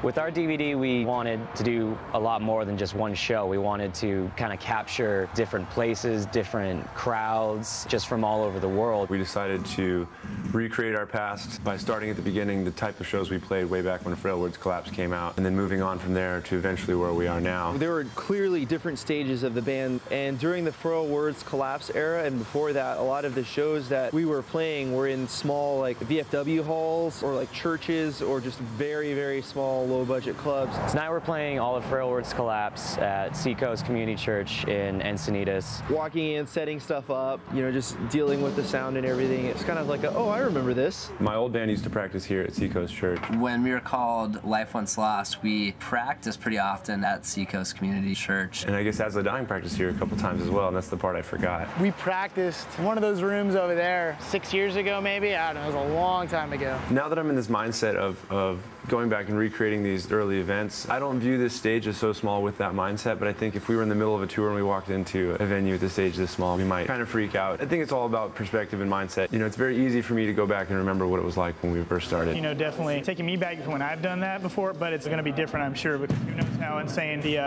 With our DVD, we wanted to do a lot more than just one show. We wanted to kind of capture different places, different crowds, just from all over the world. We decided to recreate our past by starting at the beginning, the type of shows we played way back when Frail Words Collapse came out, and then moving on from there to eventually where we are now. There were clearly different stages of the band, and during the Frail Words Collapse era and before that, a lot of the shows that we were playing were in small like VFW halls or like churches or just very, very small low-budget clubs. Tonight we're playing all of Frail Words Collapse at Seacoast Community Church in Encinitas. Walking in, setting stuff up, you know, just dealing with the sound and everything. It's kind of like, oh, I remember this. My old band used to practice here at Seacoast Church. When we were called Life Once Lost, we practiced pretty often at Seacoast Community Church. And I guess As I Dying practiced here a couple times as well, and that's the part I forgot. We practiced in one of those rooms over there 6 years ago, maybe. I don't know, it was a long time ago. Now that I'm in this mindset of going back and recreating these early events, I don't view this stage as so small with that mindset, but I think if we were in the middle of a tour and we walked into a venue with the stage this small, we might kind of freak out. I think it's all about perspective and mindset. You know, it's very easy for me to go back and remember what it was like when we first started. You know, definitely taking me back from when I've done that before, but it's going to be different, I'm sure, because who knows how insane the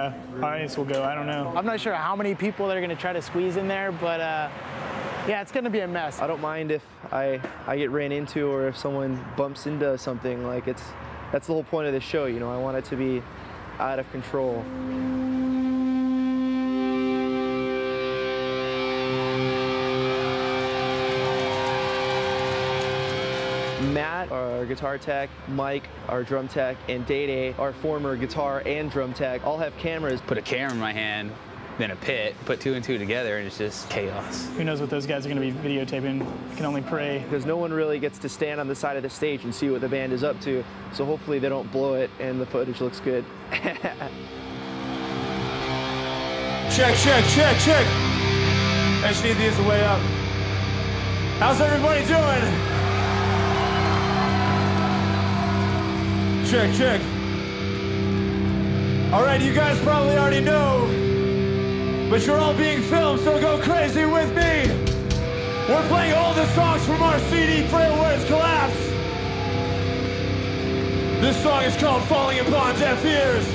audience will go. I don't know. I'm not sure how many people they're going to try to squeeze in there, but yeah, it's going to be a mess. I don't mind if I get ran into or if someone bumps into something. Like that's the whole point of the show, you know. I want it to be out of control. Matt, our guitar tech, Mike, our drum tech, and Day-Day, our former guitar and drum tech, all have cameras. Put a camera in my hand, then a pit, put two and two together, and it's just chaos. Who knows what those guys are going to be videotaping? You can only pray. Because no one really gets to stand on the side of the stage and see what the band is up to, so hopefully they don't blow it and the footage looks good. Check, check, check, check. I just need these way up. How's everybody doing? Check, check. All right, you guys probably already know, but you're all being filmed, so go crazy with me. We're playing all the songs from our CD, Frail Words Collapse. This song is called Falling Upon Deaf Ears.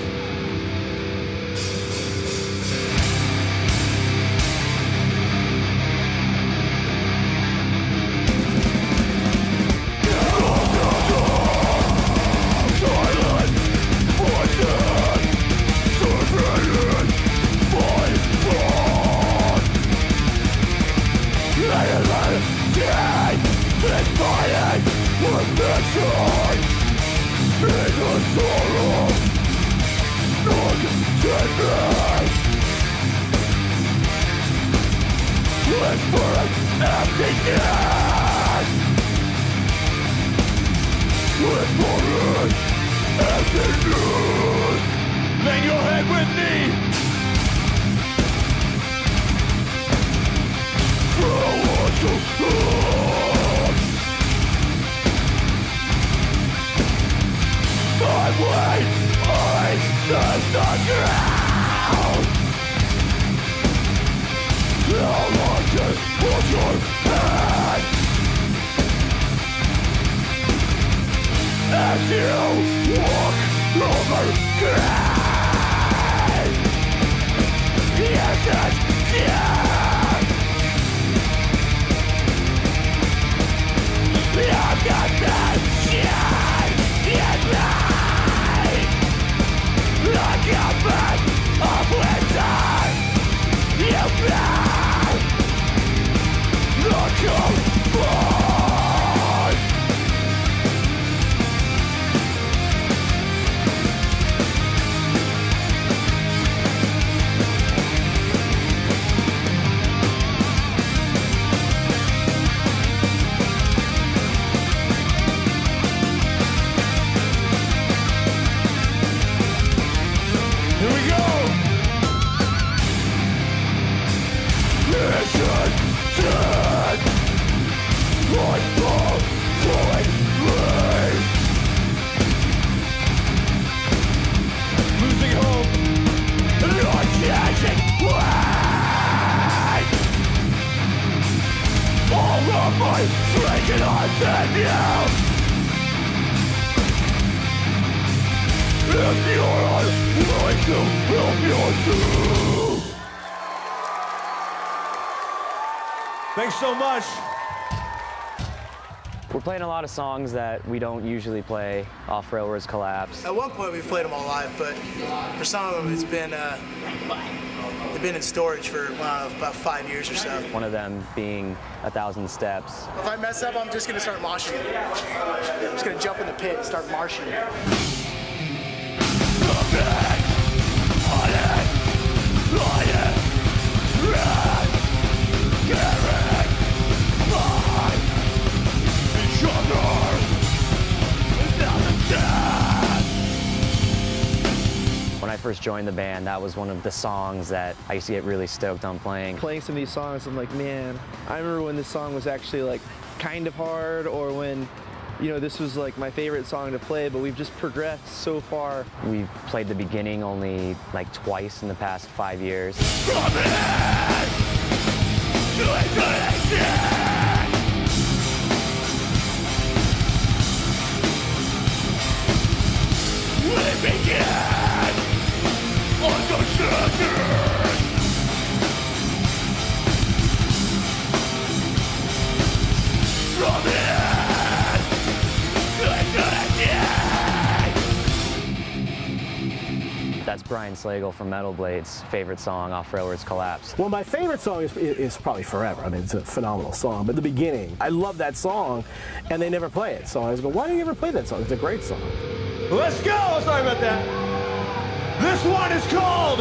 Bang your head with me! My weight touches the ground. How long can hold your hand as you walk over ground? Yes, it's dead. I've got that shit in me. I got back up with time. You back the comfort. Thanks so much. We're playing a lot of songs that we don't usually play off Railroads Collapse. At one point we played them all live, but for some of them it's been they've been in storage for about 5 years or so. One of them being 1,000 Steps. If I mess up, I'm just gonna start moshing. I'm just gonna jump in the pit and start marching. When I first joined the band, that was one of the songs that I used to get really stoked on playing. Playing some of these songs, I'm like, man, I remember when this song was actually like kind of hard, or when, you know, this was like my favorite song to play, but we've just progressed so far. We've played the beginning only like twice in the past 5 years. That's Brian Slagle from Metal Blade's favorite song off Railroads Collapse. Well, my favorite song is probably Forever. I mean, it's a phenomenal song. But the beginning, I love that song, and they never play it. So I was going, why do you never play that song? It's a great song. Let's go! Sorry about that. This one is called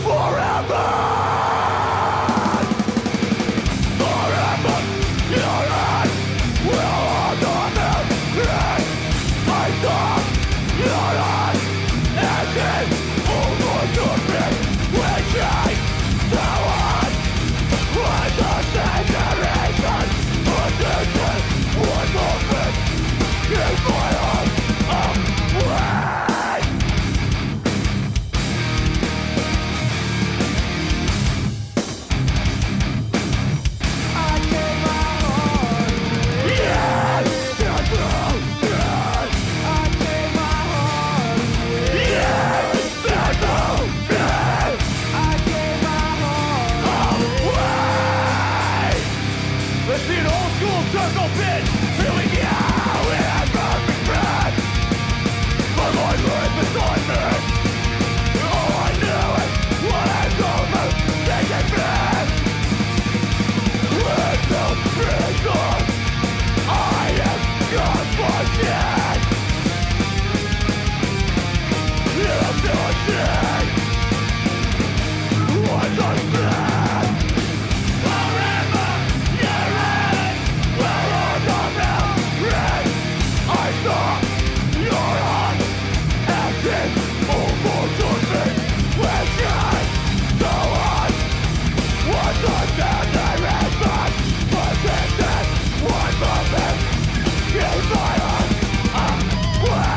Forever! Forever, your eyes will hold on me. I saw your eyes as it overtook me. We changed the one with the saturation. Attention was movement in my heart. Let's see an old school circle pit. Here we go. We're a perfect friend. My life right beside me. All I knew is what is over. Take it back. We're so prison. I am God for dead. You're still dead. What's our plan? Forever, you're in. We're on the mountain. I saw your heart as it overtook me. We're just so on. What's our generation? Protected one moment. In my heart, I'm way.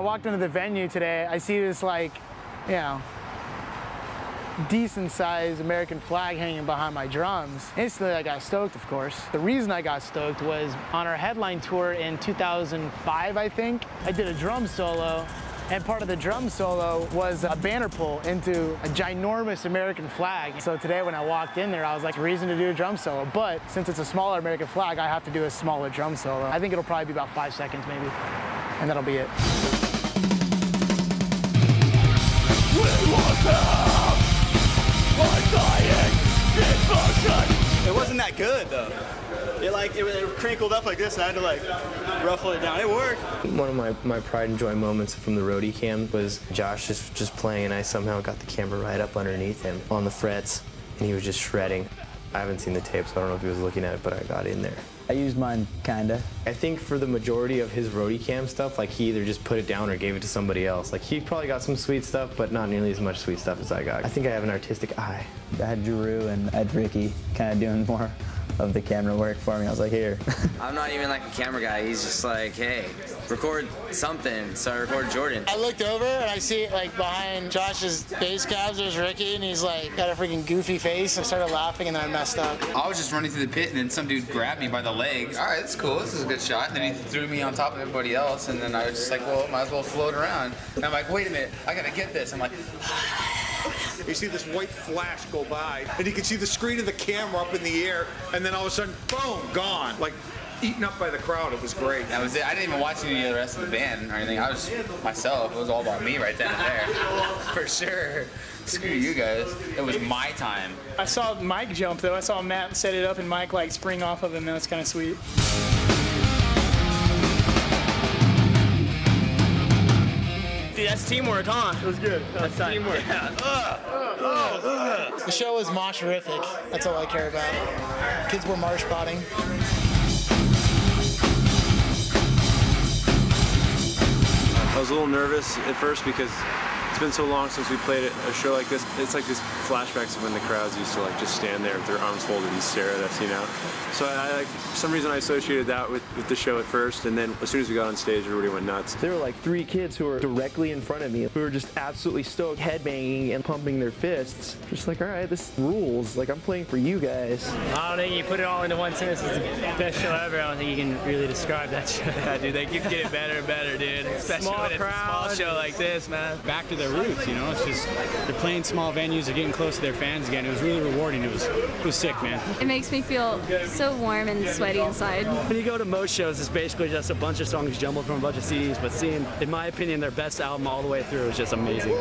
walked into the venue today, I see this like, you know, decent-sized American flag hanging behind my drums. Instantly I got stoked, of course. The reason I got stoked was on our headline tour in 2005, I think, I did a drum solo, and part of the drum solo was a banner pull into a ginormous American flag. So today when I walked in there, I was like, reason to do a drum solo, but since it's a smaller American flag, I have to do a smaller drum solo. I think it'll probably be about 5 seconds maybe, and that'll be it. It wasn't that good though. It crinkled up like this and I had to like ruffle it down. It worked. One of my pride and joy moments from the roadie cam was Josh just playing and I somehow got the camera right up underneath him on the frets and he was just shredding. I haven't seen the tape, so I don't know if he was looking at it, but I got in there. I used mine, kinda. I think for the majority of his roadie cam stuff, like he either just put it down or gave it to somebody else. Like he probably got some sweet stuff, but not nearly as much sweet stuff as I got. I think I have an artistic eye. I had Drew and I had Ricky kind of doing more of the camera work for me. I was like, here. I'm not even like a camera guy. He's just like, hey, record something. So I recorded Jordan. I looked over and I see like behind Josh's bass cabs, there's Ricky, and he's like got a freaking goofy face. I started laughing and then I messed up. I was just running through the pit and then some dude grabbed me by the legs. All right, that's cool. This is a good shot. And then he threw me on top of everybody else. And then I was just like, well, might as well float around. And I'm like, wait a minute, I gotta get this. I'm like, you see this white flash go by, and you can see the screen of the camera up in the air, and then all of a sudden, boom, gone. Like, eaten up by the crowd. It was great. That was it. I didn't even watch any of the rest of the band or anything. I was myself. It was all about me right then and there. For sure. Screw you guys. It was my time. I saw Mike jump, though. I saw Matt set it up and Mike, like, spring off of him. That was kind of sweet. Dude, that's teamwork, huh? It was good. That's teamwork. Yeah. The show was mosherific. That's all I care about. Kids were marsh potting. I was a little nervous at first because it's been so long since we played a show like this. It's like this flashbacks of when the crowds used to like just stand there with their arms folded and stare at us, you know? So I like, for some reason I associated that with the show at first, and then as soon as we got on stage, everybody went nuts. There were like 3 kids who were directly in front of me who were just absolutely stoked, headbanging and pumping their fists. Just like, all right, this rules. Like, I'm playing for you guys. I don't think you put it all into one sentence. It's the best show ever. I don't think you can really describe that show. Yeah, dude, they keep getting better and better, dude. Especially when it's a small show like this, man. Back to their roots, you know? It's just, they're playing small venues, they're getting close to their fans again. It was really rewarding. It was sick, man. It makes me feel so warm and sweaty inside. When you go to most shows, it's basically just a bunch of songs jumbled from a bunch of CDs, but seeing, in my opinion, their best album all the way through is just amazing.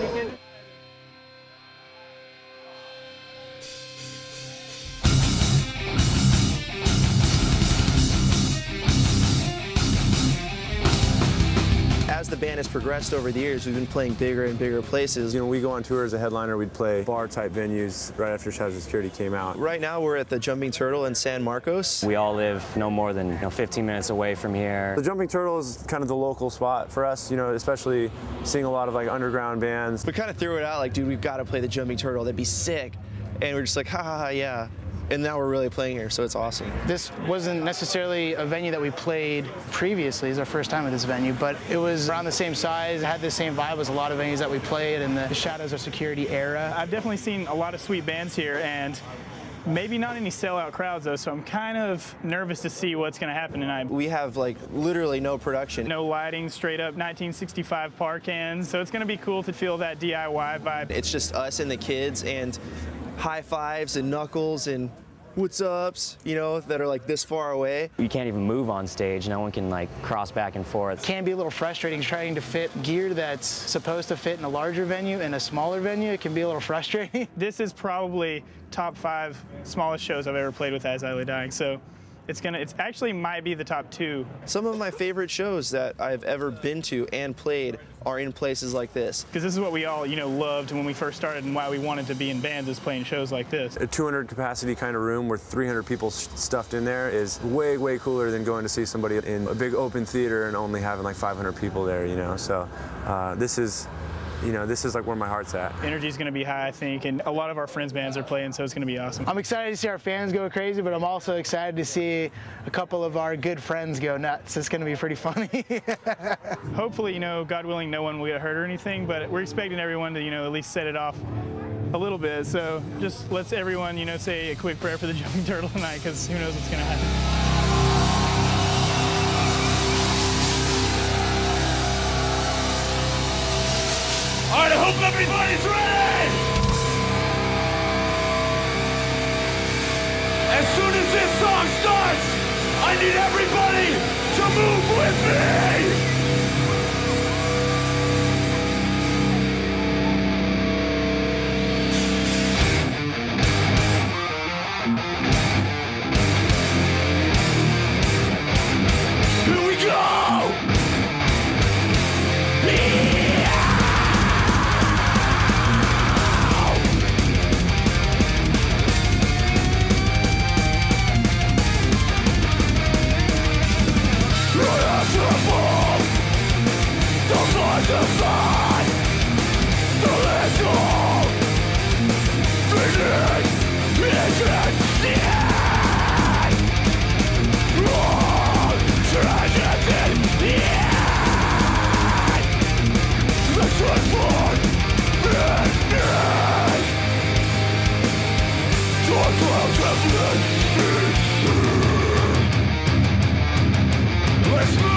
As the band has progressed over the years, we've been playing bigger and bigger places. You know, we go on tour as a headliner, we'd play bar-type venues right after Shadows of Security came out. Right now, we're at the Jumping Turtle in San Marcos. We all live no more than 15 minutes away from here. The Jumping Turtle is kind of the local spot for us, you know, especially seeing a lot of like underground bands. We kind of threw it out like, dude, we've got to play the Jumping Turtle. That'd be sick. And we're just like, ha ha ha, yeah. And now we're really playing here, so it's awesome. This wasn't necessarily a venue that we played previously. It's our first time at this venue, but it was around the same size. It had the same vibe as a lot of venues that we played in the Shadows of Security era. I've definitely seen a lot of sweet bands here, and maybe not any sellout crowds, though, so I'm kind of nervous to see what's going to happen tonight. We have, like, literally no production. No lighting, straight up 1965 par cans, so it's going to be cool to feel that DIY vibe. It's just us and the kids, and high fives and knuckles and what's ups, you know, that are like this far away. You can't even move on stage. No one can like cross back and forth. It can be a little frustrating trying to fit gear that's supposed to fit in a larger venue in a smaller venue. It can be a little frustrating. This is probably top 5 smallest shows I've ever played with As I Lay Dying, so it's actually might be the top 2. Some of my favorite shows that I've ever been to and played are in places like this. Because this is what we all, you know, loved when we first started and why we wanted to be in bands, is playing shows like this. A 200 capacity kind of room where 300 people stuffed in there is way, way cooler than going to see somebody in a big open theater and only having like 500 people there, you know. So this is, you know, this is like where my heart's at. Energy's going to be high, I think, and a lot of our friends' bands are playing, so it's going to be awesome. I'm excited to see our fans go crazy, but I'm also excited to see a couple of our good friends go nuts. It's going to be pretty funny. Hopefully, you know, God willing, no one will get hurt or anything, but we're expecting everyone to, you know, at least set it off a little bit. So just let's everyone, you know, say a quick prayer for the jumping turtle tonight, because who knows what's going to happen. All right, I hope everybody's ready. As soon as this song starts, I need everybody to move with me. Here we go! Let's move!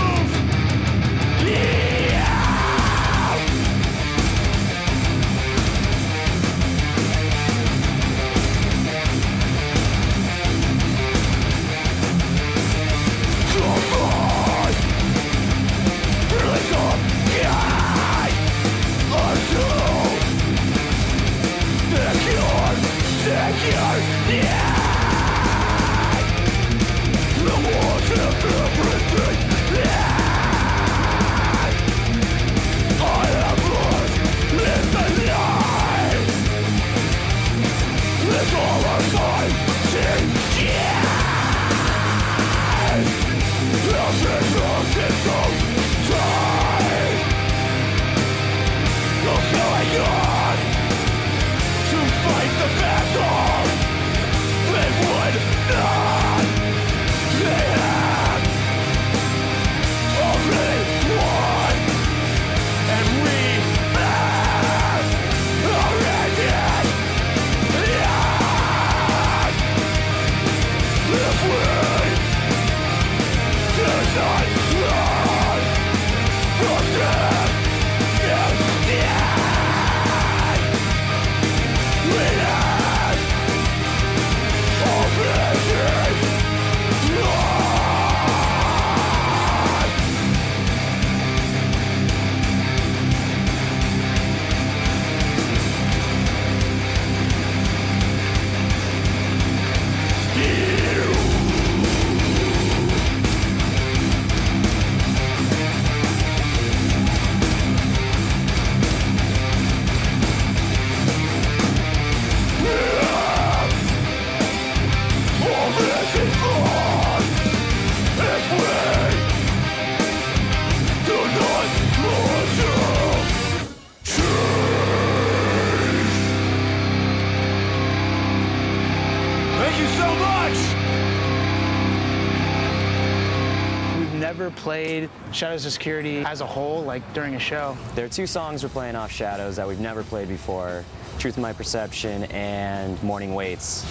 Never played Shadows of Security as a whole, like during a show. There are 2 songs we're playing off Shadows that we've never played before, Truth in My Perception and Morning Waits.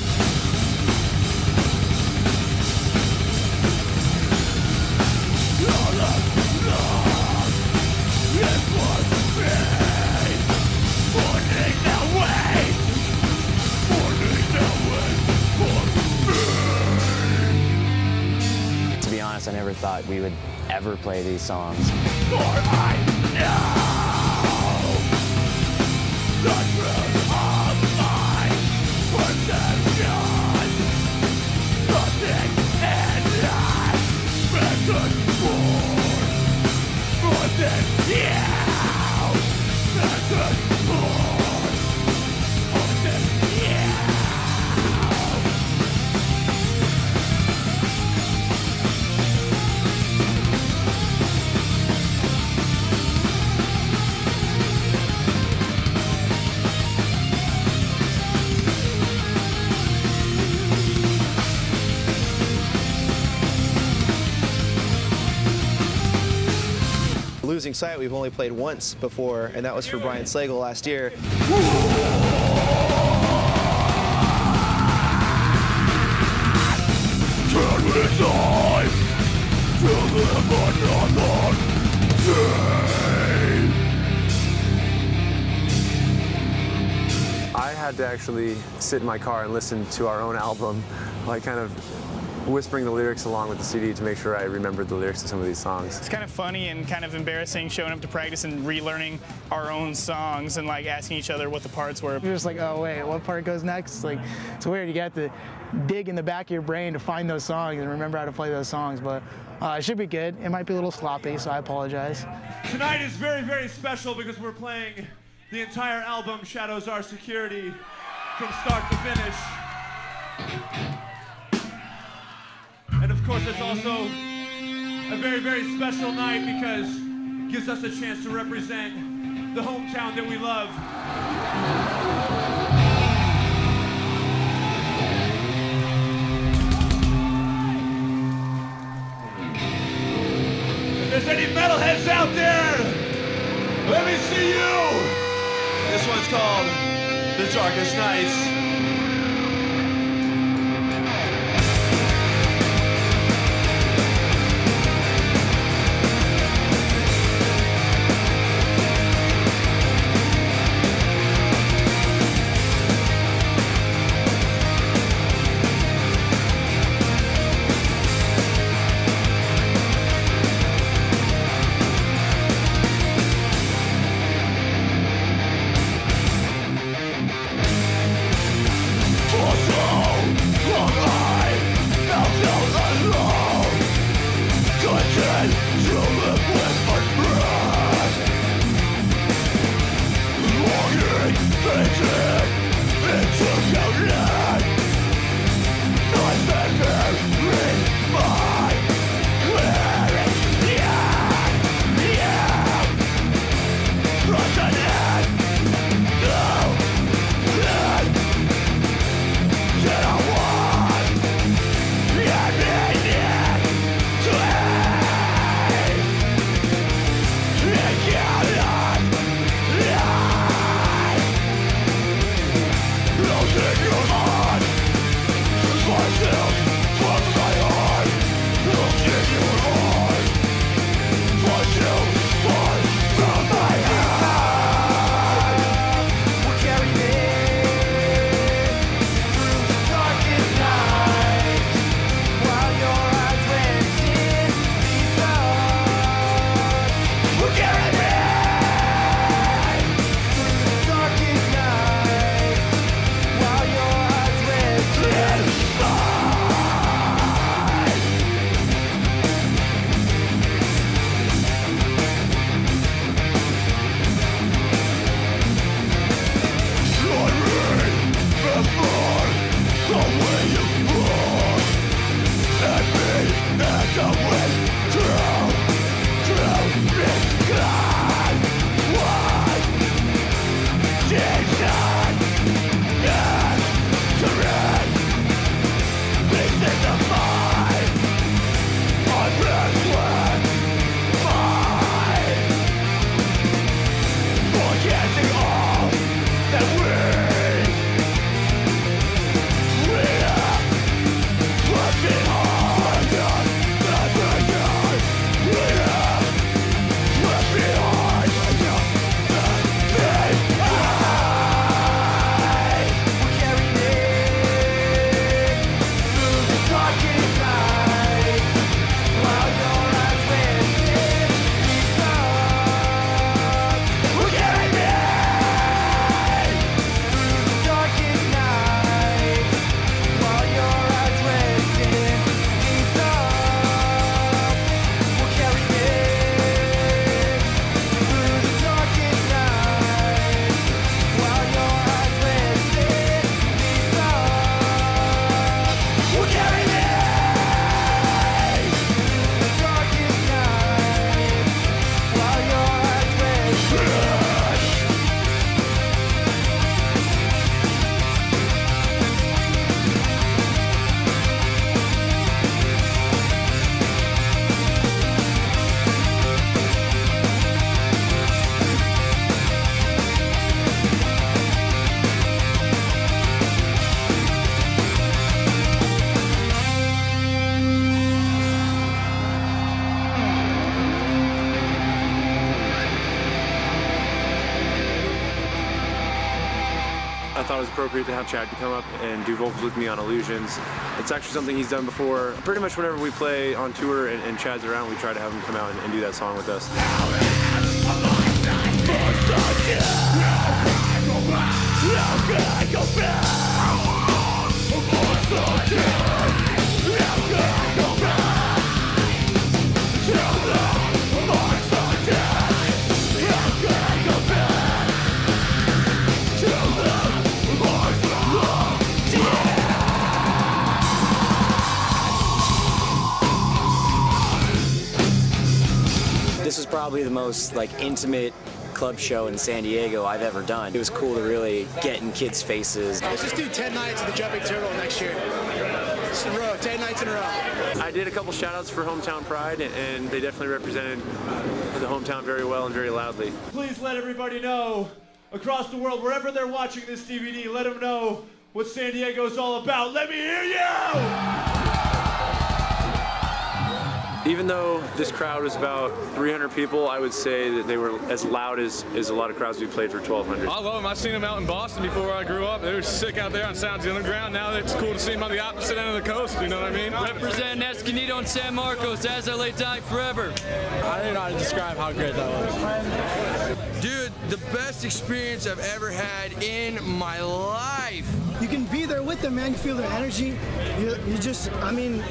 To be honest, I never thought we would ever play these songs. For I know the truth of my perception. Nothing and I present more than you. Present more than you. Losing Sight we've only played once before, and that was for Brian Slagle last year. I had to actually sit in my car and listen to our own album, like kind of whispering the lyrics along with the CD to make sure I remembered the lyrics to some of these songs. It's kind of funny and kind of embarrassing showing up to practice and relearning our own songs and like asking each other what the parts were. You're just like, oh wait, what part goes next? Like, it's weird. You got to dig in the back of your brain to find those songs and remember how to play those songs, but it should be good. It might be a little sloppy, so I apologize. Tonight is very, very special because we're playing the entire album, Shadows Are Security, from start to finish. And of course, it's also a very, very special night because it gives us a chance to represent the hometown that we love. If there's any metalheads out there, let me see you! This one's called The Darkest Nights. thought it was appropriate to have Chad come up and do vocals with me on Illusions. It's actually something he's done before. Pretty much whenever we play on tour and Chad's around, we try to have him come out and do that song with us. This was probably the most intimate club show in San Diego I've ever done. It was cool to really get in kids' faces. Let's just do 10 nights of the Jumping Turtle next year. Just in a row, 10 nights in a row. I did a couple shout-outs for Hometown Pride, and they definitely represented the hometown very well and very loudly. Please let everybody know across the world, wherever they're watching this DVD, let them know what San Diego's all about. Let me hear you! Even though this crowd was about 300 people, I would say that they were as loud as a lot of crowds we played for 1,200. I love them. I've seen them out in Boston before I grew up. They were sick out there on Sounds Underground. Now it's cool to see them on the opposite end of the coast, you know what I mean? Representing Escondido and San Marcos, as LA die forever. I don't know how to describe how great that was. Dude, the best experience I've ever had in my life. You can be there with them, man. You feel their energy. You just, I mean,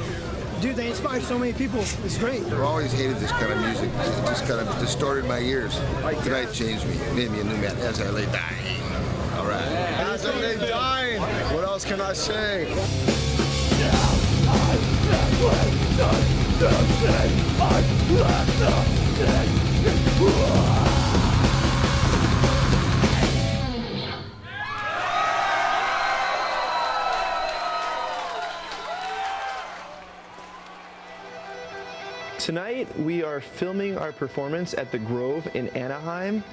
dude, they inspire so many people. It's great. I've always hated this kind of music. It just kind of distorted my ears. Tonight changed me, made me a new man as I lay dying. All right. As I lay dying. What else can I say? Tonight, we are filming our performance at the Grove in Anaheim,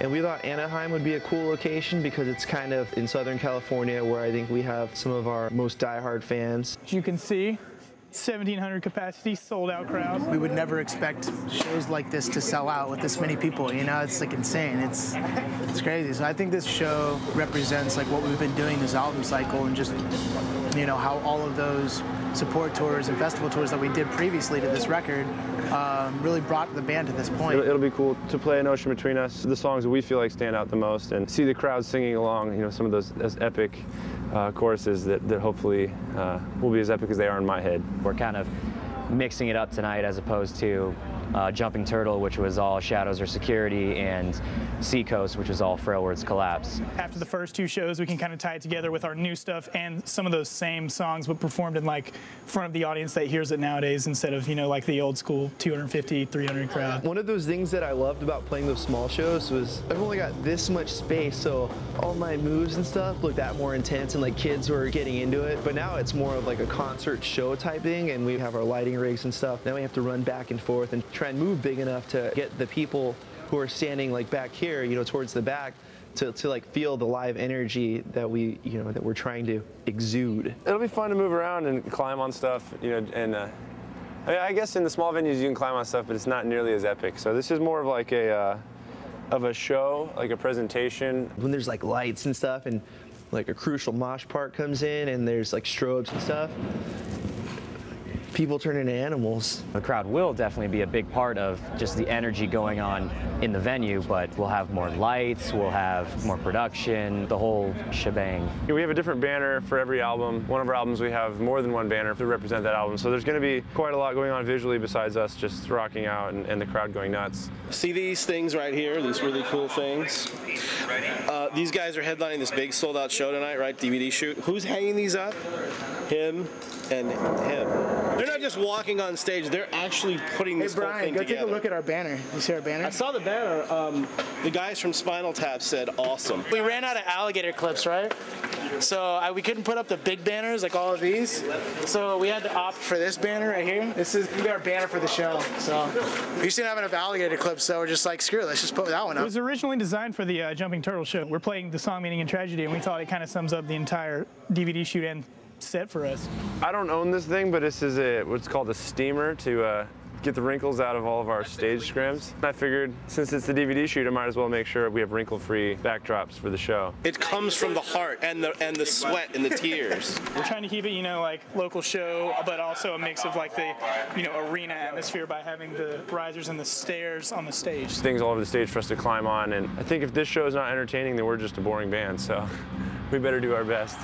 and we thought Anaheim would be a cool location because it's kind of in Southern California where I think we have some of our most diehard fans. As you can see, 1,700 capacity, sold out crowd. We would never expect shows like this to sell out with this many people, you know, it's insane, it's crazy. So I think this show represents what we've been doing this album cycle, and just, you know, how all of those support tours and festival tours that we did previously to this record really brought the band to this point. It'll be cool to play An Ocean Between Us, the songs that we feel like stand out the most, and see the crowd singing along, you know, some of those epic choruses that hopefully will be as epic as they are in my head. We're kind of mixing it up tonight as opposed to Jumping Turtle, which was all Shadows or Security, and Seacoast, which was all Frailwords Collapse. After the first two shows, we can kind of tie it together with our new stuff and some of those same songs, but performed in front of the audience that hears it nowadays instead of, you know, the old school 250, 300 crowd. One of those things that I loved about playing those small shows was I've only got this much space, so all my moves and stuff looked that more intense, and kids were getting into it. But now it's more of a concert show type thing, and we have our lighting rigs and stuff. Now we have to run back and forth and try and move big enough to get the people who are standing back here, you know, towards the back, to feel the live energy that that we're trying to exude. It'll be fun to move around and climb on stuff, you know, and I guess in the small venues you can climb on stuff, but it's not nearly as epic. So this is more of a show, a presentation. When there's lights and stuff, and a crucial mosh part comes in, and there's strobes and stuff, people turn into animals. The crowd will definitely be a big part of just the energy going on in the venue, but we'll have more lights, we'll have more production, the whole shebang. We have a different banner for every album. One of our albums we have more than one banner to represent that album, so there's going to be quite a lot going on visually besides us just rocking out and the crowd going nuts. See these things right here, these really cool things? These guys are headlining this big sold-out show tonight, right? DVD shoot. Who's hanging these up? Him and him. They're not just walking on stage, they're actually putting this whole thing together. Hey Brian, go take a look at our banner. You see our banner? I saw the banner. The guys from Spinal Tap said awesome. We ran out of alligator clips, right? So we couldn't put up the big banners like all of these. So we had to opt for this banner right here. This is our banner for the show. So we just didn't have enough alligator clips, so we're just screw it, let's just put that one up. It was originally designed for the Jumping Turtle show. We're playing the song Meaning and Tragedy, and we thought it kind of sums up the entire DVD shoot and set for us. I don't own this thing, but this is what's called a steamer to get the wrinkles out of all of our stage scrims. I figured since it's the DVD shoot, I might as well make sure we have wrinkle-free backdrops for the show. It comes from the heart and the sweat and the tears. We're trying to keep it, you know, like local show, but also a mix of like the, you know, arena atmosphere by having the risers and the stairs on the stage. Things all over the stage for us to climb on, and I think if this show is not entertaining, then we're just a boring band, so we better do our best.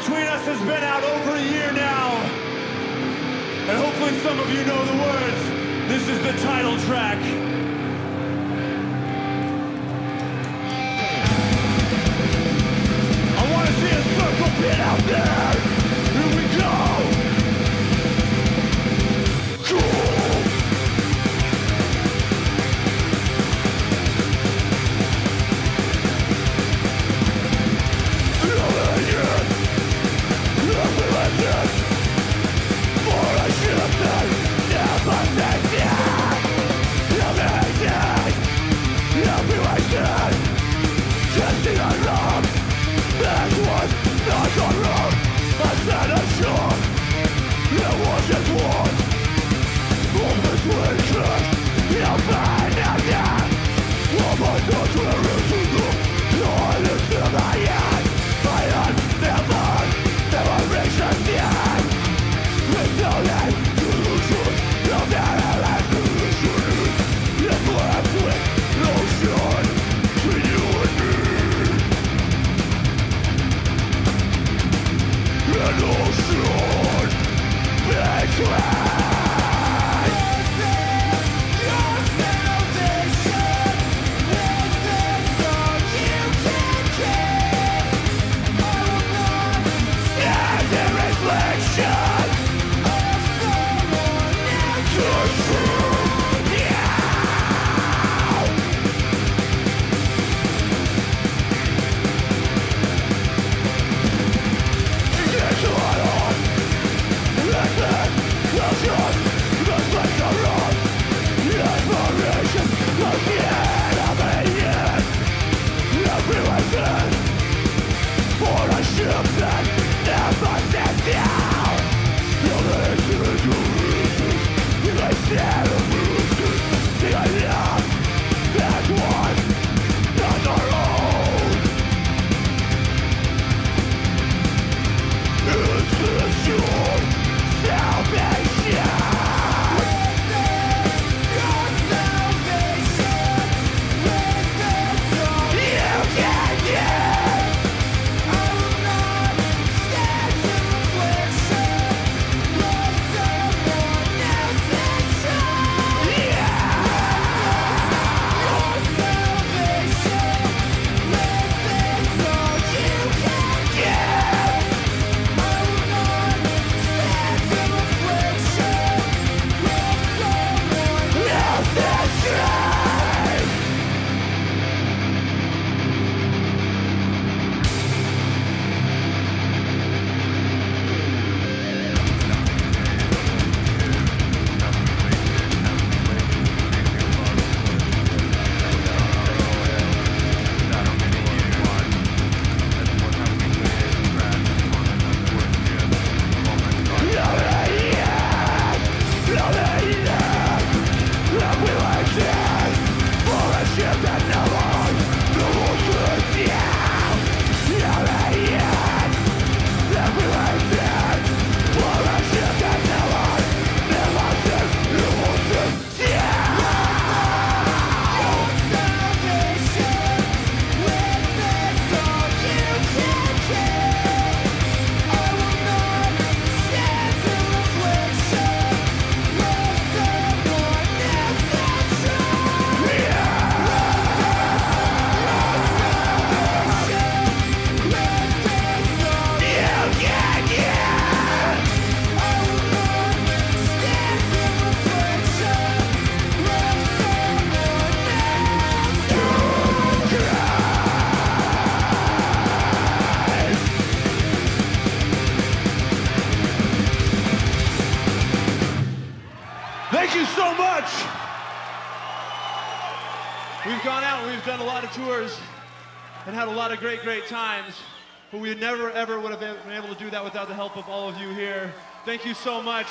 between us has been out over a year now. And hopefully some of you know the words. This is the title track. I want to see a circle pit out there. Here we go. Cool. Thank you so much. We've gone out and we've done a lot of tours and had a lot of great times, but we never ever would have been able to do that without the help of all of you here. Thank you so much.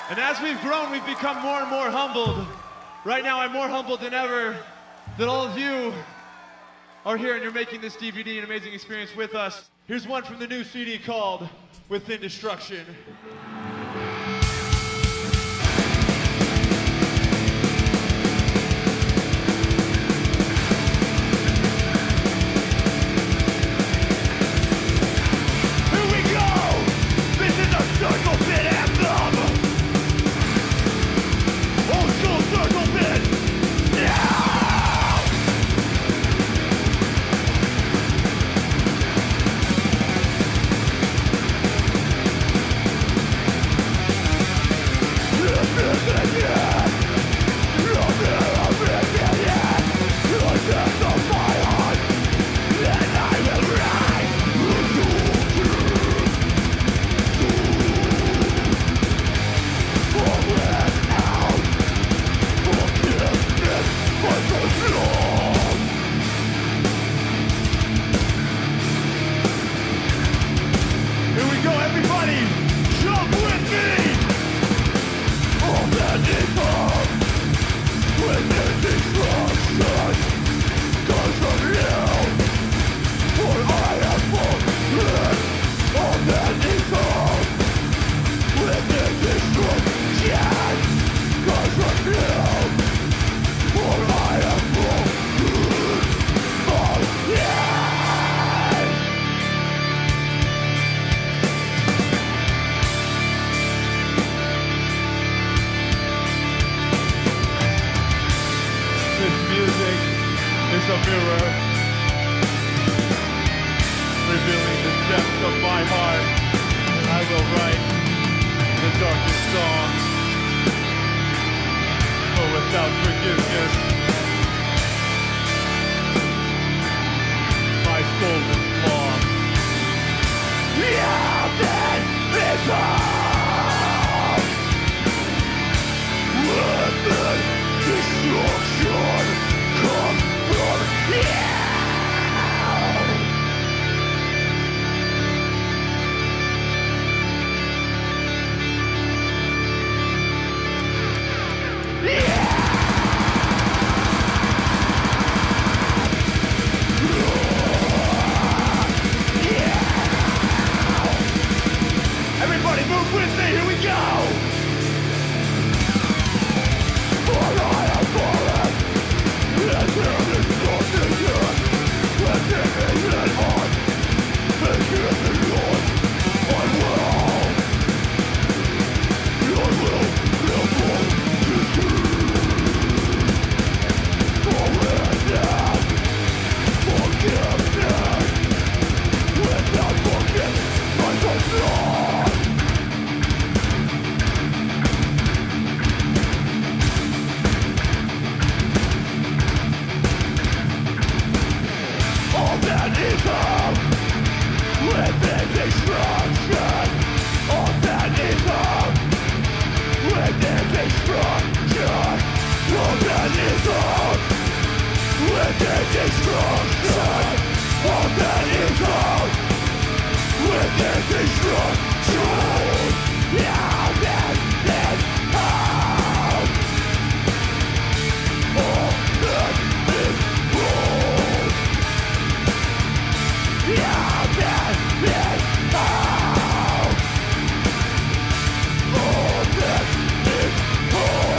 And as we've grown, we've become more and more humbled. Right now, I'm more humbled than ever that all of you are here and you're making this DVD an amazing experience with us. Here's one from the new CD called Within Destruction. so right, the darkest song, but without forgiveness, my soul is lost. Yeah, that is all. Let the destruction come from here. Everybody move with me, here we go! For I am fallen, and there is nothing yet. Let it be in heart, and give me Lord. I will live for to see. Forgiveness, forgiveness, without forgiveness, I'm so lost. All that is up within destruction. All that is up within destruction. All that is up within destruction. All that is up within destruction. All that is up. All that is wrong. Yeah, that is all. All that is wrong.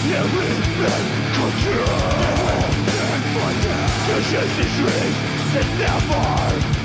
Everything control. chase these dreams that never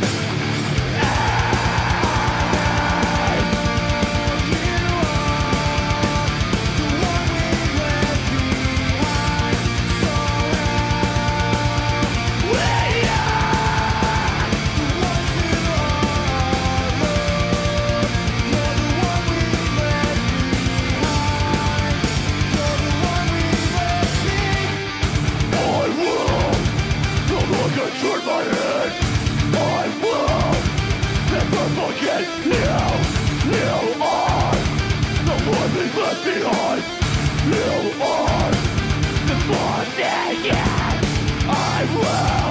turn my head, I will never forget you. You are the one we left behind. You are the forsaken. I will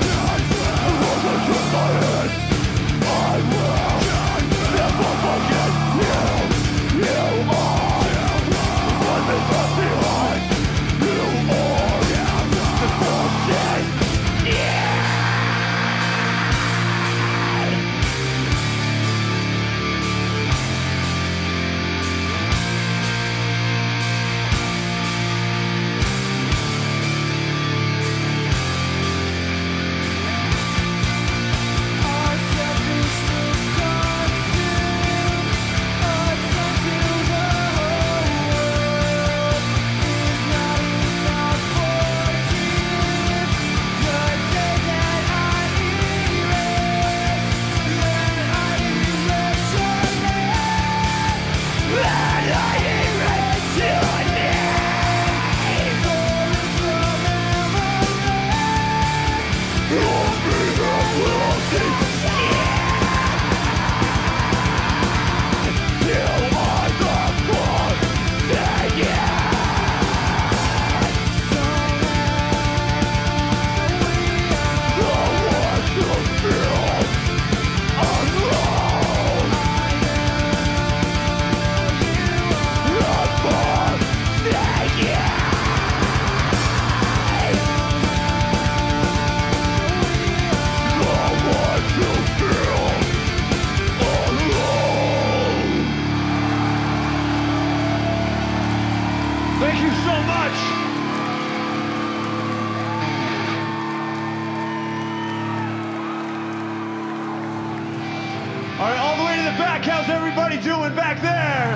never turn my head. I will never forget you. You are the one we left behind. You are the forsaken. Thank you so much. All right, all the way to the back. How's everybody doing back there?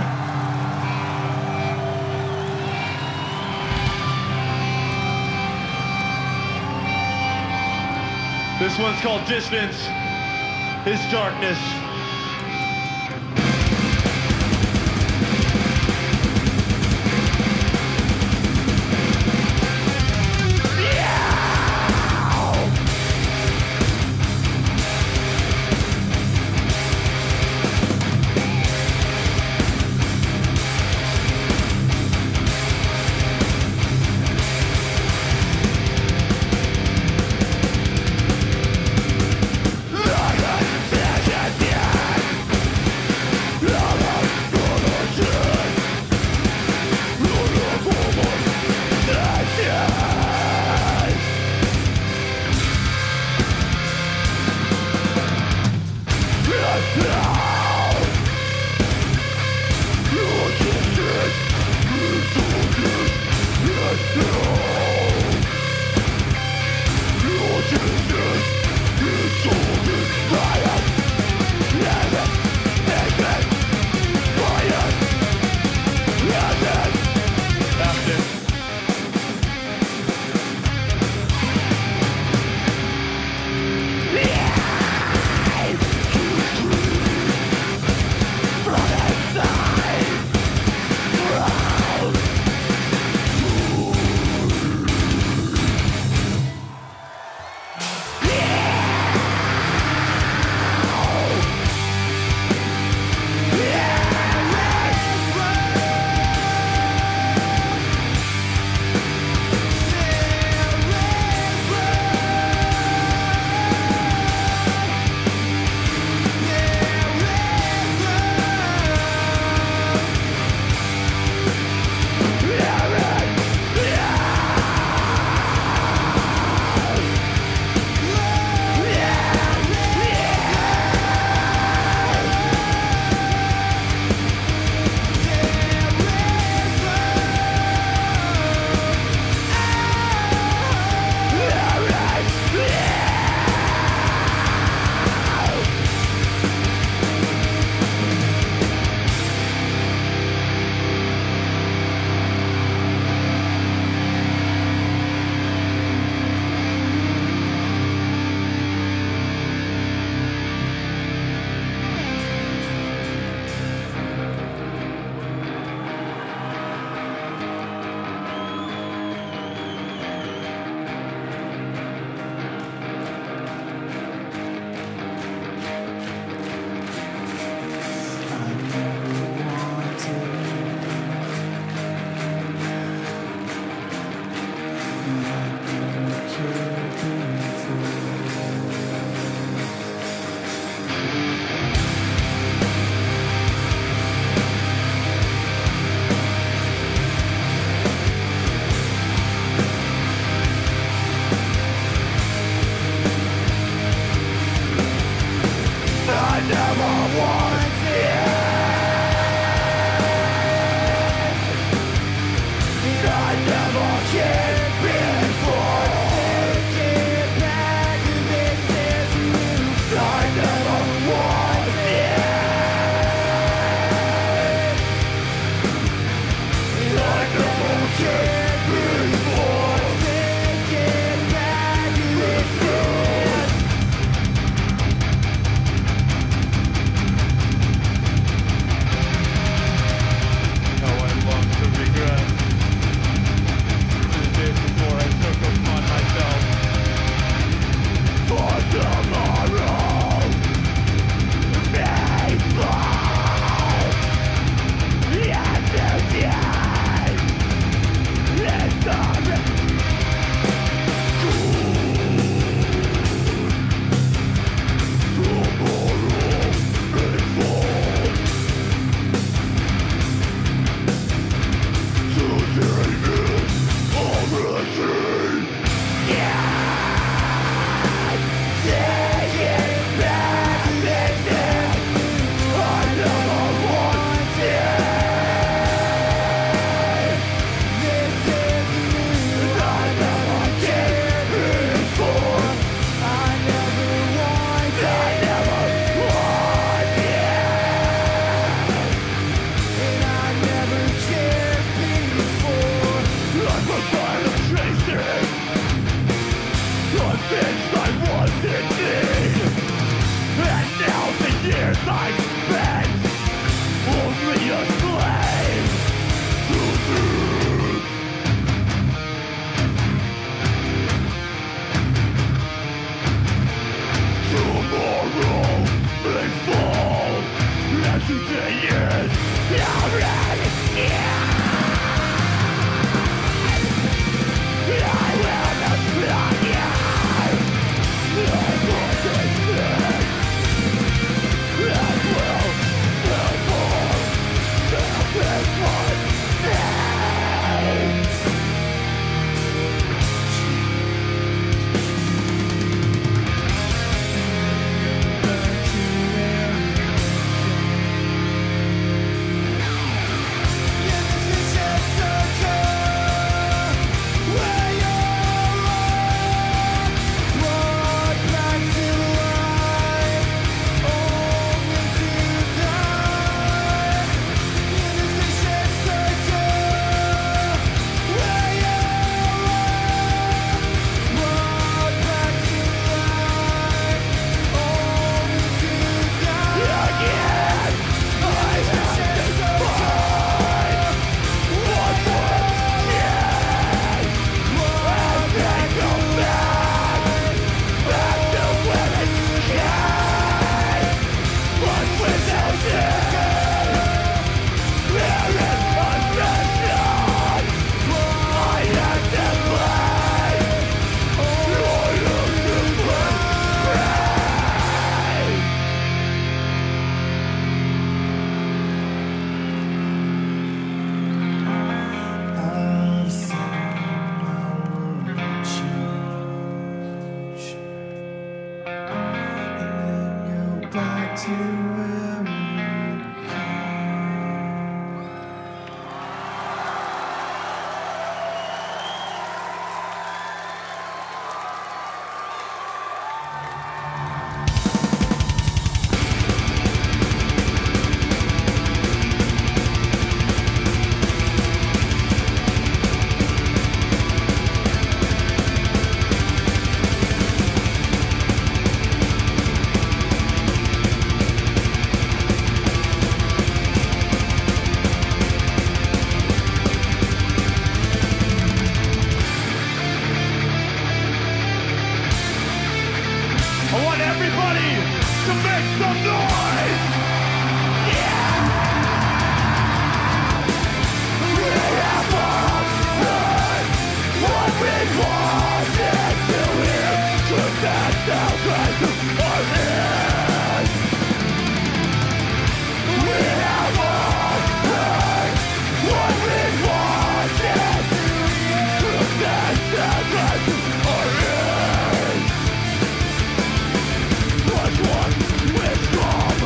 This one's called Distance. It's Darkness. Withdraw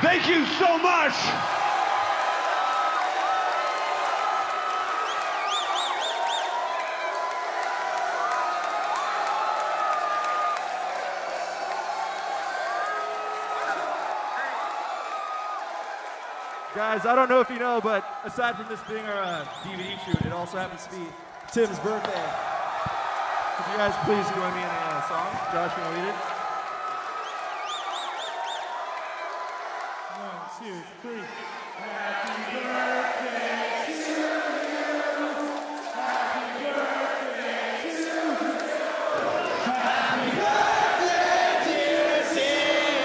Thank you so much. Guys, I don't know if you know, but aside from this being our DVD shoot, it also happens to be Tim's birthday. Could you guys please join me in a song? Josh, you want to lead it? 1, 2, 3. Happy birthday to you. Happy birthday to you. Happy birthday, dear Tim.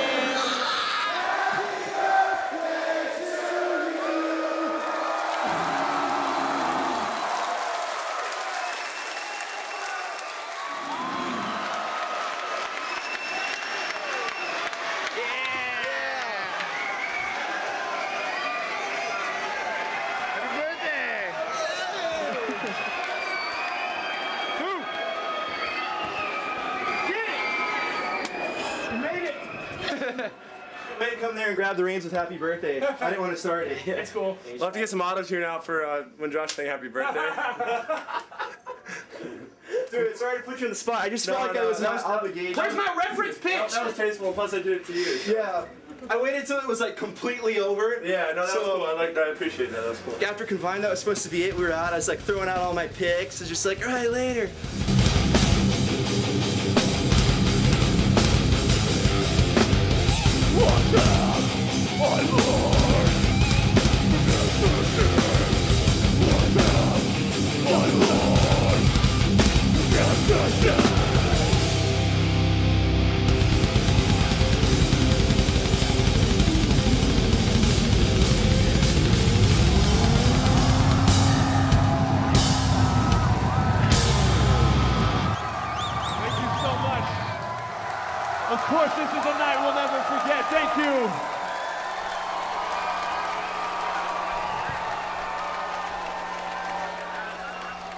Happy birthday to you. Way to come there and grab the reins with happy birthday. I didn't want to start it. That's cool. We'll have to get some auto-tune out for when Josh saying happy birthday. Dude, sorry to put you on the spot. I just felt like I was not obligated. Where's my reference pitch? No, that was tasteful, plus I did it to you. Yeah. I waited until it was like completely over. Yeah, no, that was cool. I appreciate that. That was cool. After Confined, that was supposed to be it. We were out. I was like throwing out all my picks. It's just like, all right, later. Of course, this is a night we'll never forget. Thank you.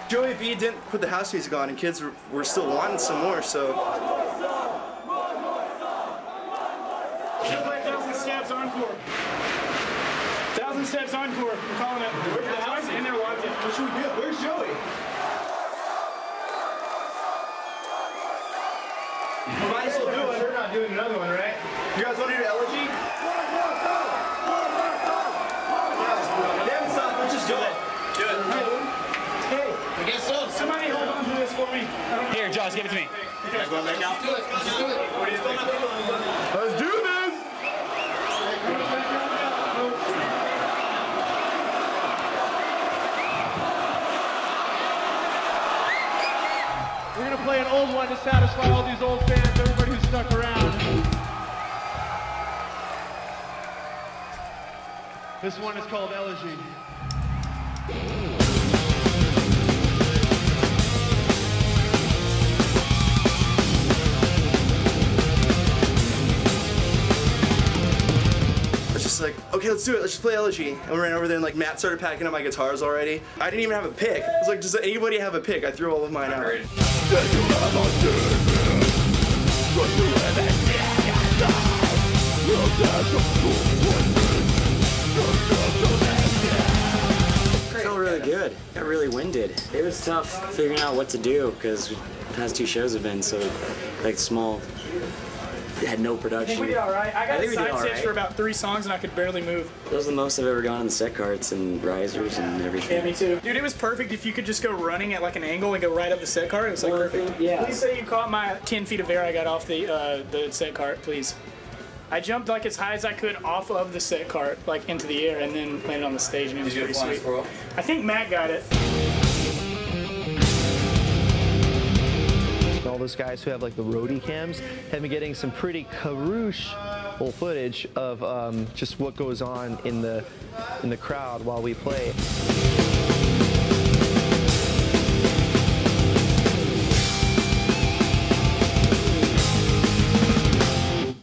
Joey B didn't put the house music on, and kids were still wanting some more, so. 1,000 Steps Encore. 1,000 Steps Encore. I'm calling it. Where's the house? In there watching. What should we do? Where's Joey? We might as well do it. We're not doing another one, right? You guys want to do Elegy? Damn, stop. Let's just do it. Do it. Hey, I guess so. Somebody hold on to this for me. Here, Josh, give it to me. Let's do it. Let's do it. What are you doing? Let's do this. We're going to play an old one to satisfy all these old fans, everybody who's stuck around. This one is called Elegy. Just like, okay, let's do it. Let's just play Elegy. And we ran over there and like Matt started packing up my guitars already. I didn't even have a pick. I was like, does anybody have a pick? I threw all of mine out. It felt really good. Got really winded. It was tough figuring out what to do because the past 2 shows have been so like small. It had no production. I think we did all right. I got a side stitch for about 3 songs and I could barely move. That was the most I've ever gone on the set carts and risers and everything. Yeah, me too. Dude, it was perfect if you could just go running at like an angle and go right up the set cart. It was like perfect. Yeah. Please say you caught my 10 feet of air I got off the set cart, please. I jumped like as high as I could off of the set cart, like into the air, and then landed on the stage, and it was pretty sweet. I think Matt got it. All those guys who have like the roadie cams have been getting some pretty crucial footage of just what goes on in the crowd while we play.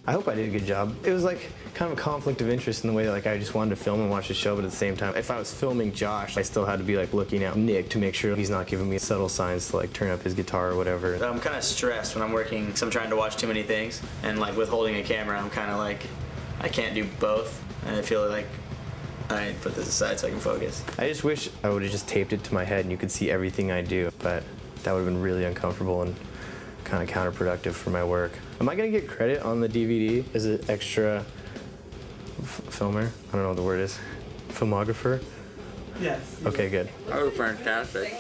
I hope I did a good job. It was like kind of a conflict of interest in the way that like I just wanted to film and watch the show, but at the same time, if I was filming Josh, I still had to be like looking at Nick to make sure he's not giving me subtle signs to like turn up his guitar or whatever. I'm kind of stressed when I'm working because I'm trying to watch too many things, and like with holding a camera, I'm kind of like I can't do both, and I feel like I put this aside so I can focus. I just wish I would have just taped it to my head and you could see everything I do, but that would have been really uncomfortable and kind of counterproductive for my work. Am I gonna get credit on the DVD as an extra filmer? I don't know what the word is. Filmographer? Yes. Okay, good. That was fantastic.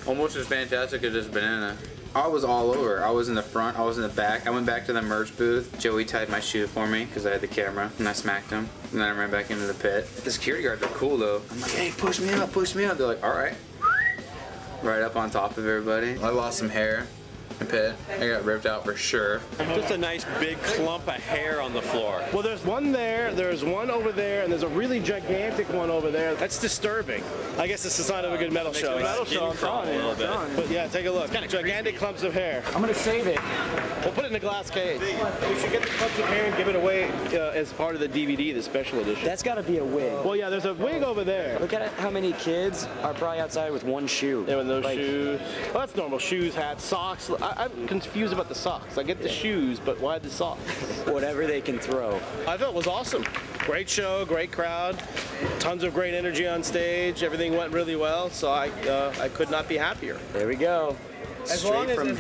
Almost as fantastic as this banana. I was all over. I was in the front, I was in the back. I went back to the merch booth. Joey tied my shoe for me because I had the camera, and I smacked him. And then I ran back into the pit. The security guards are cool though. I'm like, hey, push me up, push me up. They're like, all right. Right up on top of everybody. I lost some hair. Pit. I got ripped out for sure. Just a nice big clump of hair on the floor. Well, there's one there, there's one over there, and there's a really gigantic one over there. That's disturbing. I guess it's a sign of a good metal show. Metal show, I'm telling you. But yeah, take a look. Gigantic clumps of hair. I'm gonna save it. We'll put it in a glass cage. We should get the clumps of hair and give it away as part of the DVD, the special edition. That's gotta be a wig. Well, yeah, there's a wig over there. Look at how many kids are probably outside with one shoe. Yeah, with no shoes. Well, that's normal. Shoes, hats, socks. I'm confused about the socks. I get the shoes, but why the socks? Whatever they can throw. I thought it was awesome. Great show, great crowd, tons of great energy on stage. Everything went really well, so I could not be happier. There we go. As long as you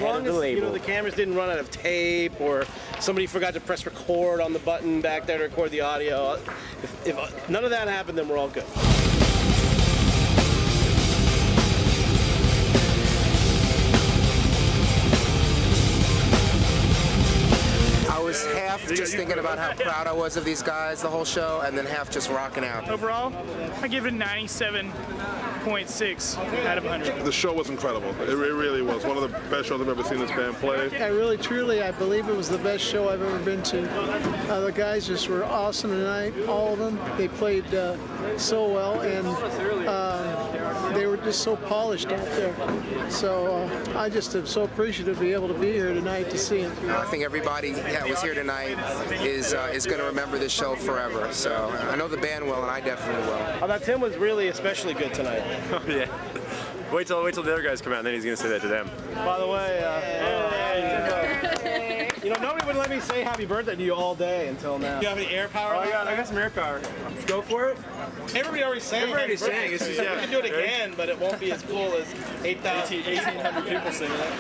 know, the cameras didn't run out of tape or somebody forgot to press record on the button back there to record the audio. If none of that happened, then we're all good. I was half just thinking about how proud I was of these guys the whole show, and then half just rocking out. Overall, I give it a 97.6 out of 100. The show was incredible. It really was. One of the best shows I've ever seen this band play. I really, truly, I believe it was the best show I've ever been to. The guys just were awesome tonight, all of them. They played so well, and they were just so polished out there. So I just am so appreciative to be able to be here tonight to see them. I think everybody that was here tonight is going to remember this show forever. So I know the band will, and I definitely will. I thought Tim was really especially good tonight. Oh, yeah. Wait till the other guys come out, and then he's going to say that to them. By the way, you know, nobody would let me say happy birthday to you all day until now. Do you have any air power? Oh, I got some air power. Go for it. Everybody already sang. Everybody sang. It's just, yeah. We can do it again, but it won't be as cool as 1,800 people singing it.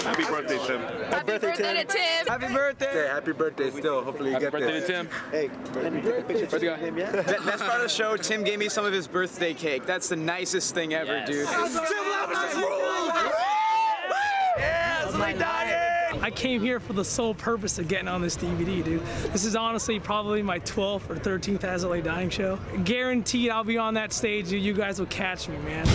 Happy birthday, Tim. Happy birthday to Tim. Happy birthday. Happy birthday still. Hopefully you get this. Happy birthday to Tim. Hey, Where's the guy? Best part of the show, Tim gave me some of his birthday cake. That's the nicest thing ever, dude. Tim Levis is rules! Yes, Lee dying! I came here for the sole purpose of getting on this DVD, dude. This is honestly probably my 12th or 13th As I Lay Dying show. Guaranteed I'll be on that stage, dude. You guys will catch me, man.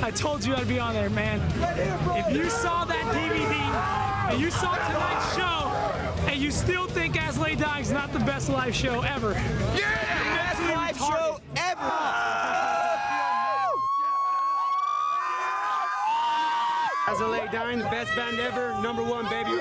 I told you I'd be on there, man. If you saw that DVD and you saw tonight's show and you still think As I Lay Dying is not the best live show ever. Yeah! Best live show ever! As I Lay Dying, the best band ever, #1, baby.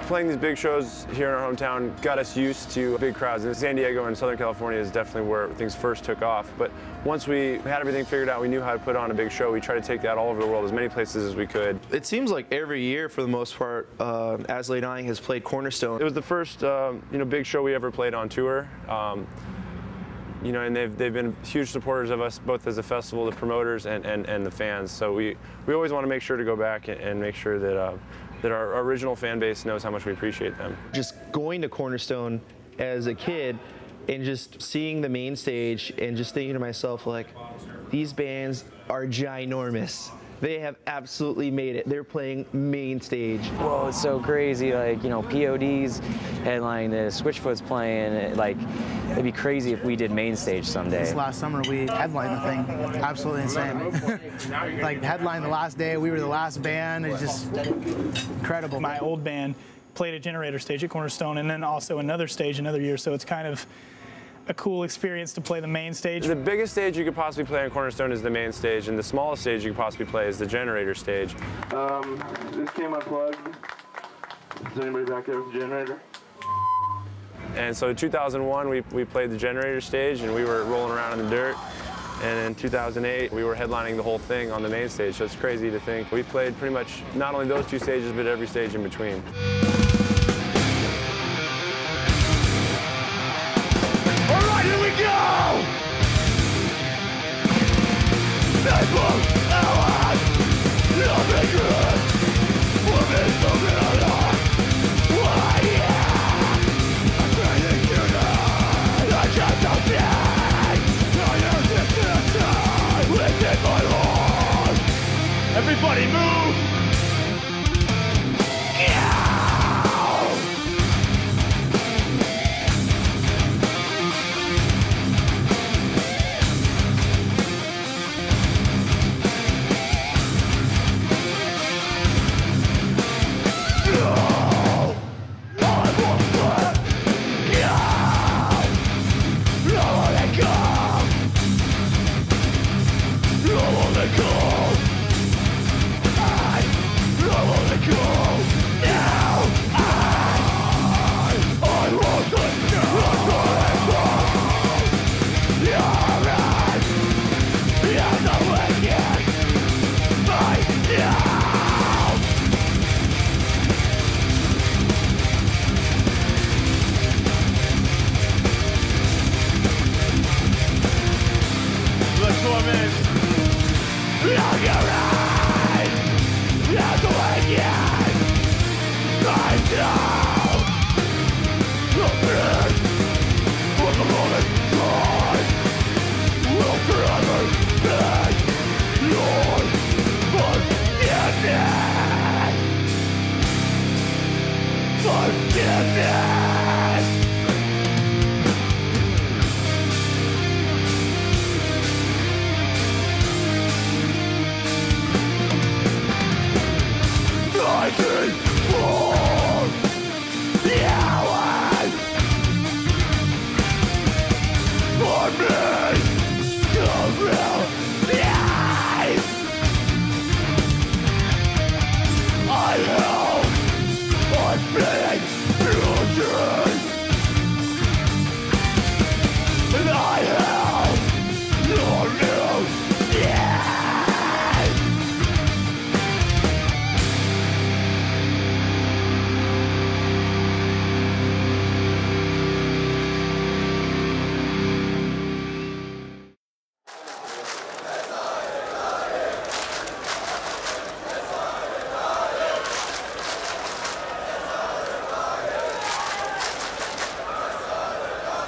Playing these big shows here in our hometown got us used to big crowds. And San Diego and Southern California is definitely where things first took off. But once we had everything figured out, we knew how to put on a big show. We tried to take that all over the world, as many places as we could. It seems like every year, for the most part, As I Lay Dying has played Cornerstone. It was the first big show we ever played on tour. And they've been huge supporters of us, both as a festival, the promoters, and the fans. So we always want to make sure to go back and make sure that that our original fan base knows how much we appreciate them. Just going to Cornerstone as a kid and just seeing the main stage and just thinking to myself, like, these bands are ginormous. They have absolutely made it. They're playing main stage. Whoa, it's so crazy. Like, POD's headlining this, Switchfoot's playing. Like, it'd be crazy if we did main stage someday. This last summer we headlined the thing. Absolutely insane. Like, headlined the last day, we were the last band. It's just incredible. My old band played a Generator stage at Cornerstone and then also another stage another year, so it's kind of a cool experience to play the main stage. The biggest stage you could possibly play on Cornerstone is the main stage, and the smallest stage you could possibly play is the Generator stage. This came unplugged. Is anybody back there with the generator? And so in 2001, we played the Generator stage, and we were rolling around in the dirt. And in 2008, we were headlining the whole thing on the main stage, so it's crazy to think. We played pretty much not only those two stages, but every stage in between. Here we go! People, allies, nothing good. We'll be something alive. Why, yeah! I'm breathing tonight. I just don't die. I am just inside. Within my heart. Everybody move!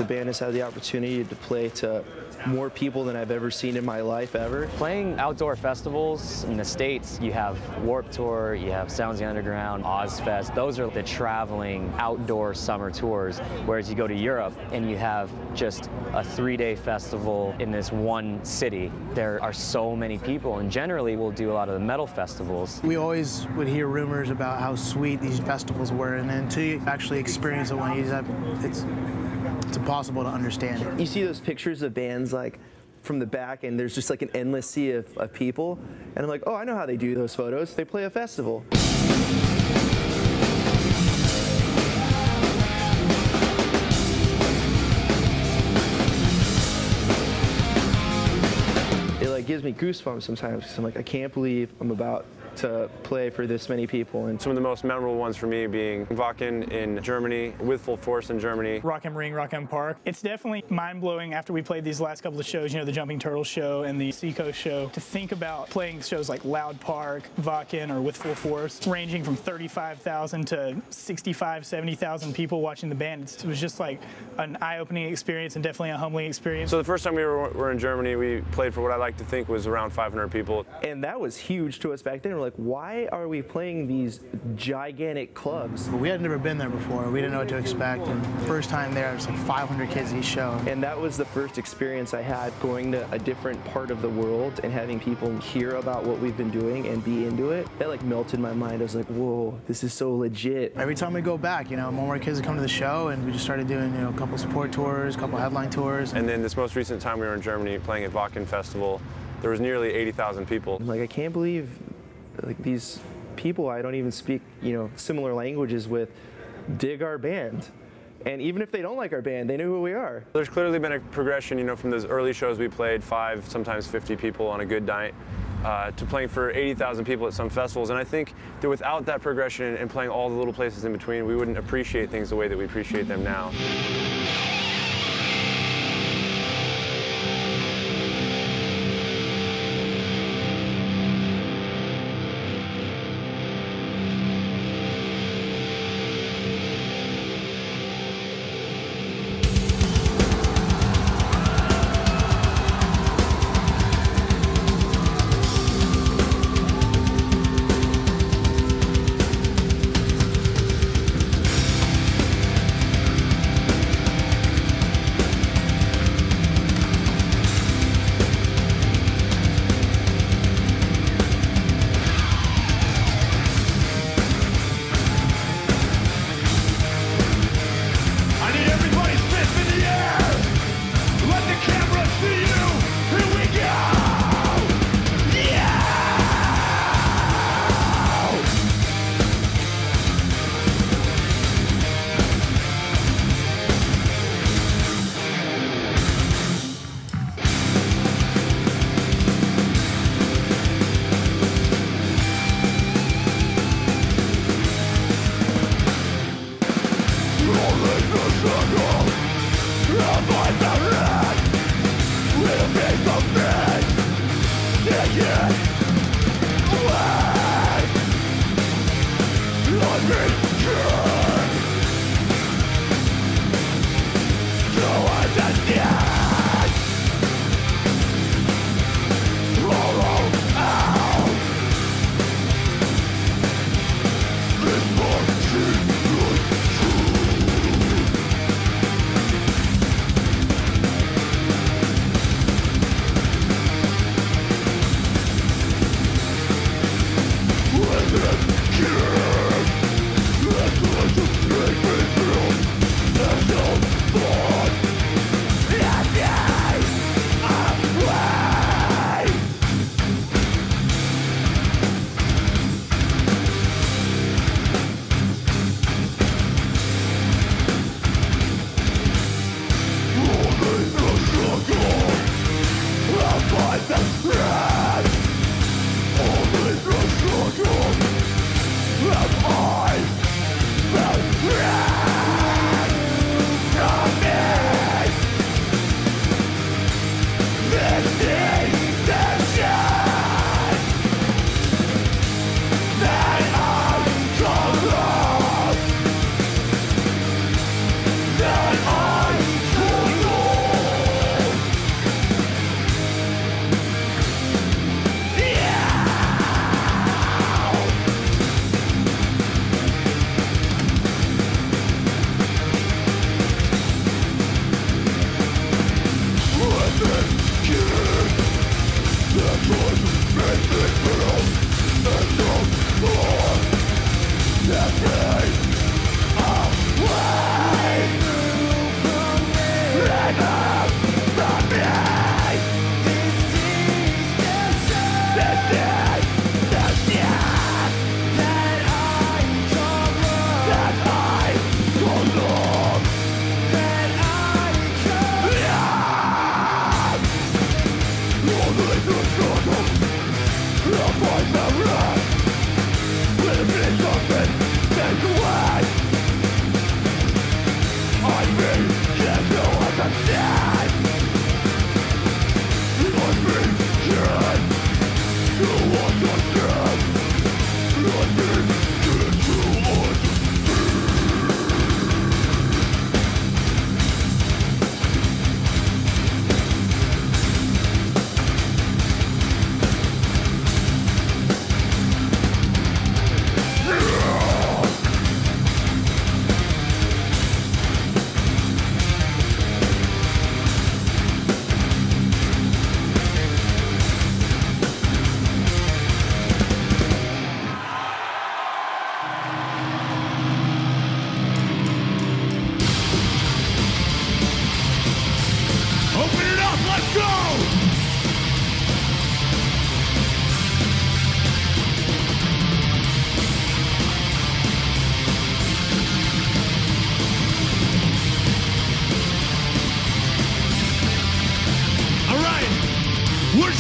The band has had the opportunity to play to more people than I've ever seen in my life ever. Playing outdoor festivals in the States, you have Warped Tour, you have Sounds the Underground, Ozfest. Those are the traveling outdoor summer tours, whereas you go to Europe and you have just a 3-day festival in this one city. There are so many people, and generally we'll do a lot of the metal festivals. We always would hear rumors about how sweet these festivals were, and then until you actually experience it, it's impossible to understand it. You see those pictures of bands like from the back, and there's just like an endless sea of people, and I'm like, oh, I know how they do those photos. They play a festival. It like gives me goosebumps sometimes, because I'm like, I can't believe I'm about to play for this many people. And some of the most memorable ones for me being Wacken in Germany, With Full Force in Germany. Rock am Ring, Rock am Park. It's definitely mind-blowing after we played these last couple of shows, you know, the Jumping Turtle show and the Seacoast show, to think about playing shows like Loud Park, Wacken, or With Full Force, ranging from 35,000 to 65, 70,000 people watching the band. It was just like an eye-opening experience and definitely a humbling experience. So the first time we were in Germany, we played for what I like to think was around 500 people. And that was huge to us back then. We're like, why are we playing these gigantic clubs? We had never been there before. We didn't know what to expect. And first time there, it was like 500 kids each show. And that was the first experience I had going to a different part of the world and having people hear about what we've been doing and be into it. That like melted my mind. I was like, whoa, this is so legit. Every time we go back, you know, more kids would come to the show, and we just started doing, you know, a couple support tours, a couple headline tours. And then this most recent time we were in Germany playing at Wacken Festival, there was nearly 80,000 people. I'm like, I can't believe like these people I don't even speak, you know, similar languages with dig our band. And even if they don't like our band, they know who we are. There's clearly been a progression, you know, from those early shows we played 5, sometimes 50 people on a good night, to playing for 80,000 people at some festivals. And I think that without that progression and playing all the little places in between, we wouldn't appreciate things the way that we appreciate them now.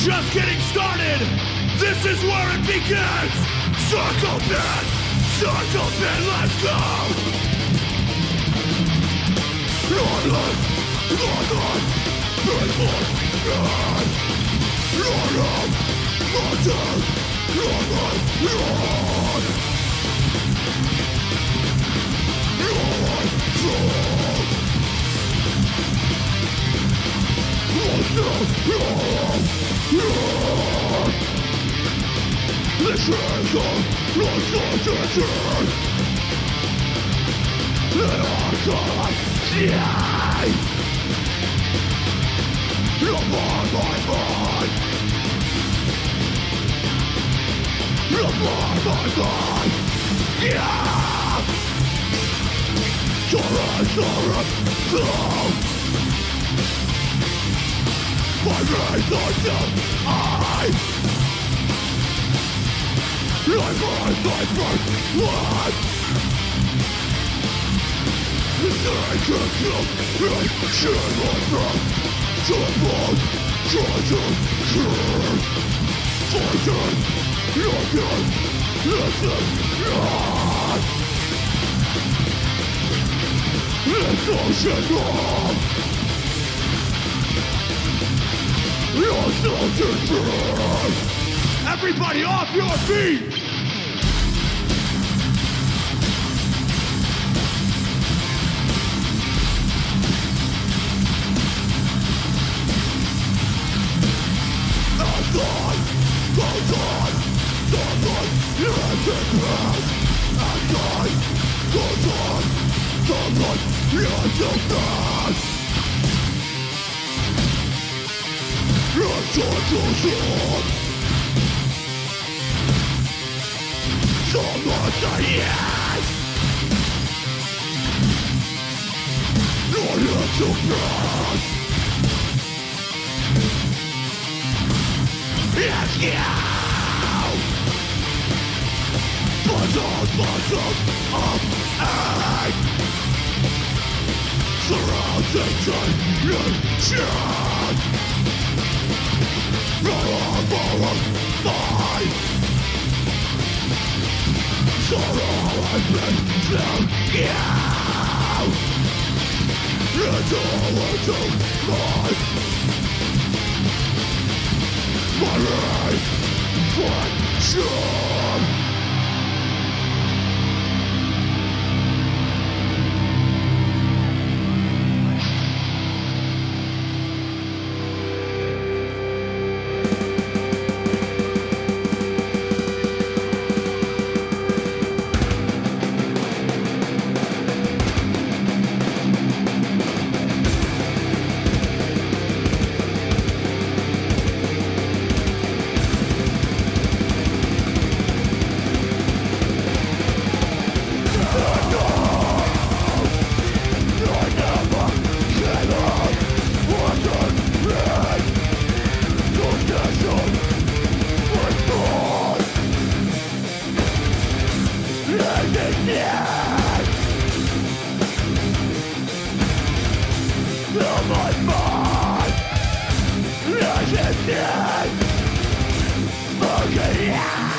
Just getting started. This is where it begins. Circle pit, let's go. Lord, faithful, God. Lord, Mother, Lord. This is a lost My brains are still I Life on my first blood I can feel it Shit my breath Telephone Try to cure Fighting Looking Listen Not It's all shit wrong You're still too bad. Everybody off your feet! Outside, goes on, someone let it pass. Outside, goes on, someone let it pass. Let's talk to someone say yes. Not yet to pass. Let's go. Buzzard of earth. Surrounding tension. Mine. Sorrow has been filled out. It's all into mine. My life, fraction. Yeah!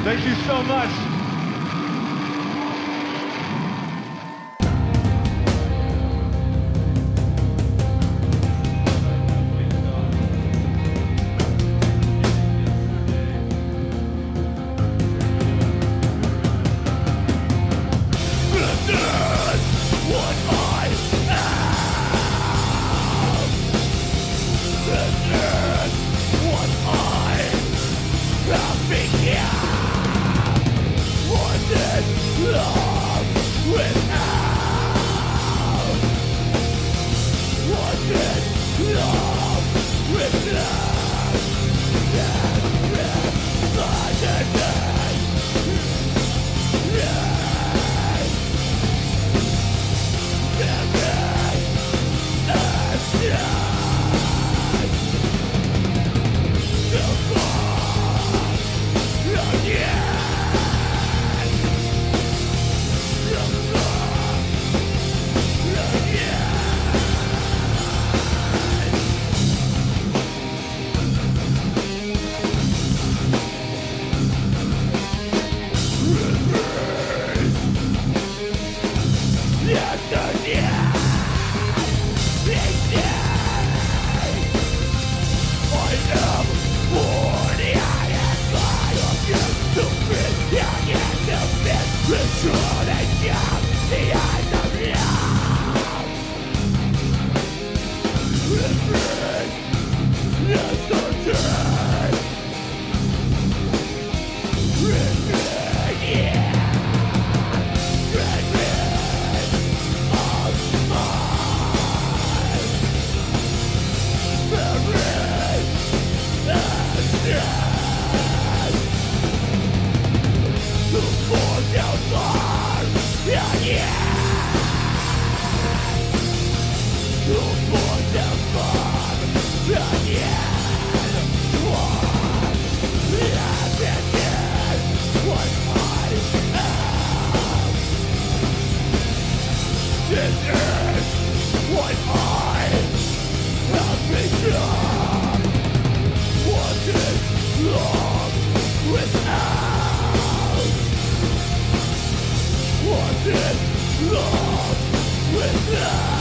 Thank you so much. Love with love.